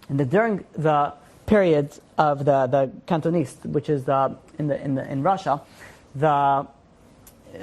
And during the period of the Cantonese, which is in Russia, the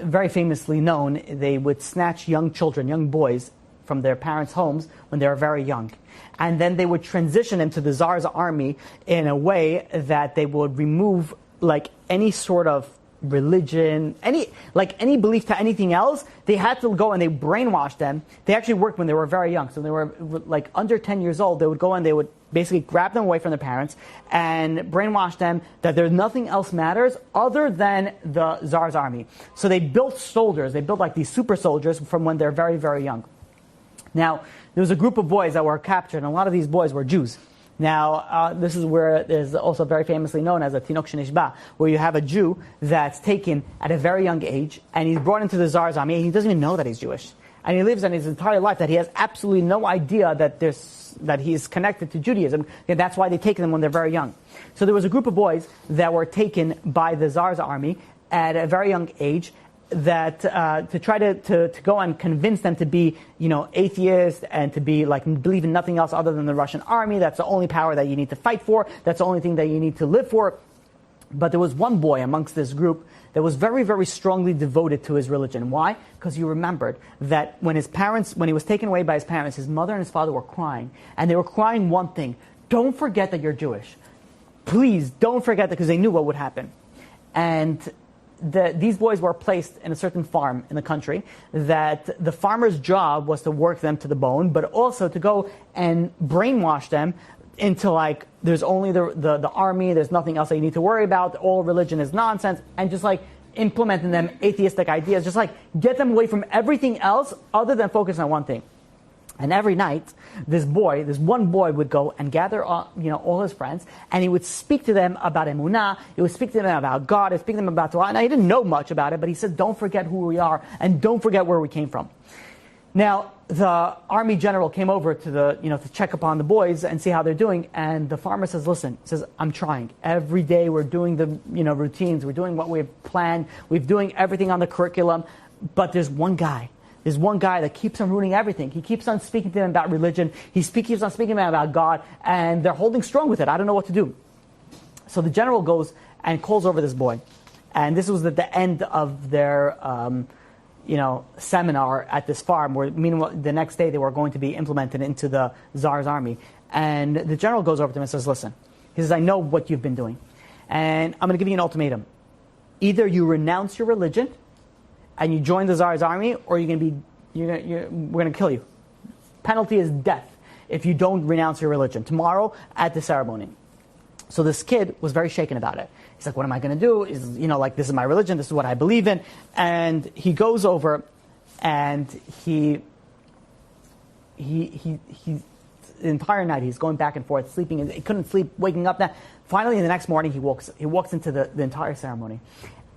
very famously known, they would snatch young children, young boys, from their parents' homes when they were very young. And then they would transition into the Tsar's army in a way that they would remove like any sort of religion, any belief to anything else. They had to go and they brainwashed them. They actually worked when they were very young. So they were like under 10 years old. They would go and they would basically grab them away from their parents and brainwash them that there's nothing else matters other than the Tsar's army. So they built soldiers. They built like these super soldiers from when they're very, very young. Now, there was a group of boys that were captured, and a lot of these boys were Jews. Now, this is where it is also very famously known as a Tinok Shenishba, where you have a Jew that's taken at a very young age, and he's brought into the Tsar's army, and he doesn't even know that he's Jewish. And he lives in his entire life that he has absolutely no idea that he is connected to Judaism, and that's why they take them when they're very young. So there was a group of boys that were taken by the Tsar's army at a very young age, that to try to go and convince them to be, atheists and to be like believe in nothing else other than the Russian army. That's the only power that you need to fight for. That's the only thing that you need to live for. But there was one boy amongst this group that was very, very strongly devoted to his religion. Why? Because he remembered that when he was taken away by his parents, his mother and his father were crying, and they were crying one thing: don't forget that you're Jewish. Please don't forget that, because they knew what would happen. And these boys were placed in a certain farm in the country, that the farmer's job was to work them to the bone, but also to go and brainwash them into like, there's only the army, there's nothing else that you need to worry about, all religion is nonsense, and just like implementing them atheistic ideas, just like get them away from everything else other than focus on one thing. And every night, this one boy would go and gather all his friends, and he would speak to them about Emunah, he would speak to them about God, he would speak to them about Torah. And he didn't know much about it, but he said, don't forget who we are, and don't forget where we came from. Now, the army general came over to check upon the boys and see how they're doing, and the farmer says, listen, I'm trying. Every day we're doing the routines, we're doing what we've planned, we're doing everything on the curriculum, but there's one guy that keeps on ruining everything. He keeps on speaking to them about religion. He keeps on speaking to them about God, and they're holding strong with it. I don't know what to do. So the general goes and calls over this boy. And this was at the end of their seminar at this farm, where meanwhile the next day they were going to be implemented into the Tsar's army. And the general goes over to him and says, listen, he says, I know what you've been doing, and I'm going to give you an ultimatum. Either you renounce your religion and you join the Tsar's army, or we're going to kill you. Penalty is death if you don't renounce your religion tomorrow at the ceremony. So this kid was very shaken about it. He's like, what am I going to do? This is my religion, this is what I believe in. And he goes over and the entire night he's going back and forth, sleeping, and he couldn't sleep, waking up. Now, finally, the next morning he walks into the entire ceremony.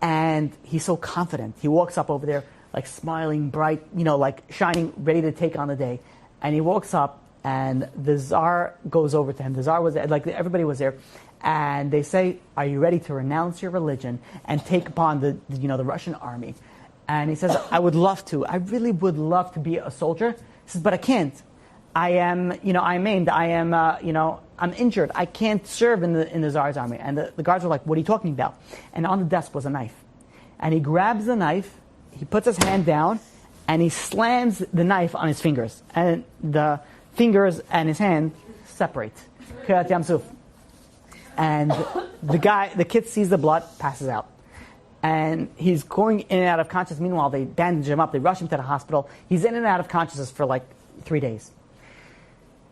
And he's so confident. He walks up over there, like smiling, bright, like shining, ready to take on the day. And he walks up, and the Tsar goes over to him. The Tsar was there, like everybody was there, and they say, "Are you ready to renounce your religion and take upon the Russian army?" And he says, "I would love to. I really would love to be a soldier." He says, "But I can't. I am, I'm maimed. I am, I'm injured. I can't serve in the Tsar's army." And the guards were like, "What are you talking about?" And on the desk was a knife. And he grabs the knife, he puts his hand down, and he slams the knife on his fingers. And the fingers and his hand separate. Kirat Yamsuf. And the kid sees the blood, passes out. And he's going in and out of consciousness. Meanwhile, they bandage him up, they rush him to the hospital. He's in and out of consciousness for like 3 days.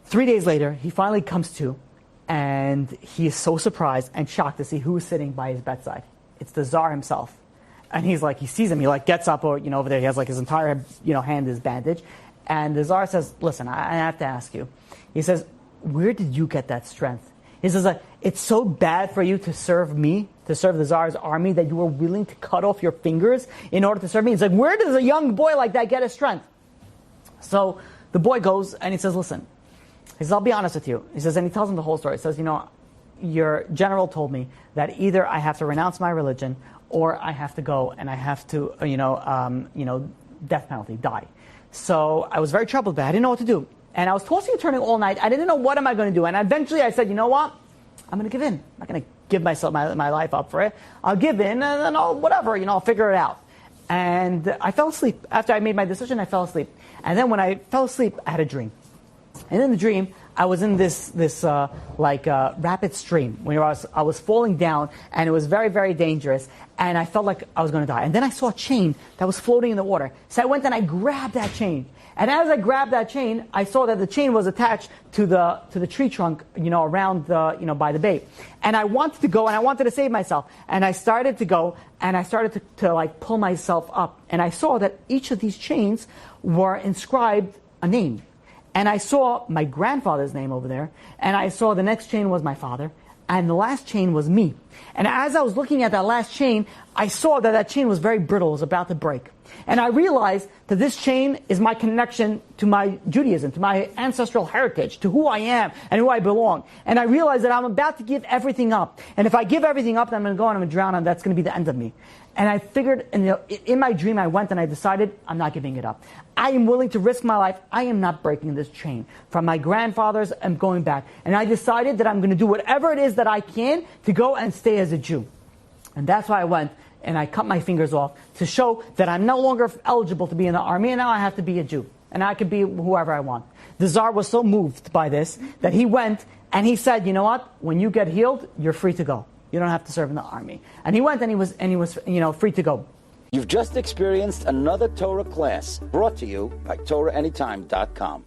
3 days later, he finally comes to, and he is so surprised and shocked to see who is sitting by his bedside. It's the Tsar himself. And he sees him, he gets up over there, he has his entire hand is bandaged. And the Tsar says, listen, I have to ask you. He says, where did you get that strength? He says, it's so bad for you to serve me, to serve the Tsar's army, that you were willing to cut off your fingers in order to serve me. He's like, where does a young boy like that get his strength? So the boy goes and he says, listen, he says, I'll be honest with you. He says, and he tells him the whole story. He says, your general told me that either I have to renounce my religion, or I have to go and I have to, death penalty, die. So I was very troubled, but I didn't know what to do. And I was tossing and turning all night. I didn't know what am I going to do. And eventually I said, you know what? I'm going to give in. I'm not going to give myself my life up for it. I'll give in and then I'll figure it out. And I fell asleep. After I made my decision, I fell asleep. And then when I fell asleep, I had a dream. And in the dream, I was in this rapid stream where I was falling down, and it was very, very dangerous, and I felt like I was going to die. And then I saw a chain that was floating in the water. So I went and I grabbed that chain. And as I grabbed that chain, I saw that the chain was attached to the tree trunk, around by the bay. And I wanted to go, and I wanted to save myself. And I started to go, and I started to pull myself up. And I saw that each of these chains were inscribed a name. And I saw my grandfather's name over there, and I saw the next chain was my father, and the last chain was me. And as I was looking at that last chain, I saw that chain was very brittle, it was about to break. And I realized that this chain is my connection to my Judaism, to my ancestral heritage, to who I am and who I belong. And I realized that I'm about to give everything up. And if I give everything up, then I'm going to go and I'm going to drown, and that's going to be the end of me. And I figured, in my dream, I went and I decided, I'm not giving it up. I am willing to risk my life. I am not breaking this chain. From my grandfathers, I'm going back. And I decided that I'm going to do whatever it is that I can to go and stay as a Jew. And that's why I went and I cut my fingers off to show that I'm no longer eligible to be in the army, and now I have to be a Jew. And I can be whoever I want. The Tsar was so moved by this that he went and he said, you know what? When you get healed, you're free to go. You don't have to serve in the army. And he went and he was free to go. You've just experienced another Torah class brought to you by TorahAnytime.com.